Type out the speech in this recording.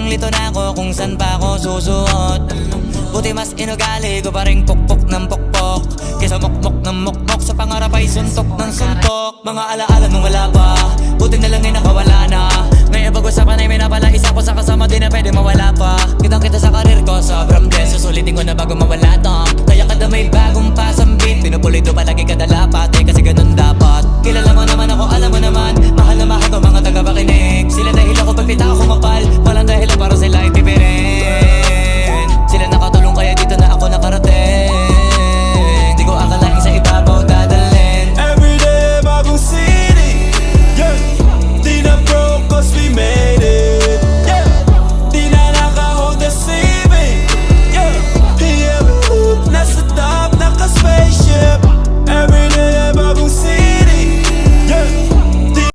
Litong lito na ako kung san pa ako susuot. Buti mas inugali ko pa rin pukpok ng pukpok kesa mokmok ng mokmok, sa pangarap ay suntok ng suntok. Mga alaala nung wala pa, buti na lang ay nakawala na. Ngayon pag-usapan ay may napala isa ko sa kasama, di na pwede mawala pa. Kitang kita sa karir ko, sobrang bless. Susulitin ko na bago mawala to, kaya kada may bagong pasang beat, pinupulido palagi kada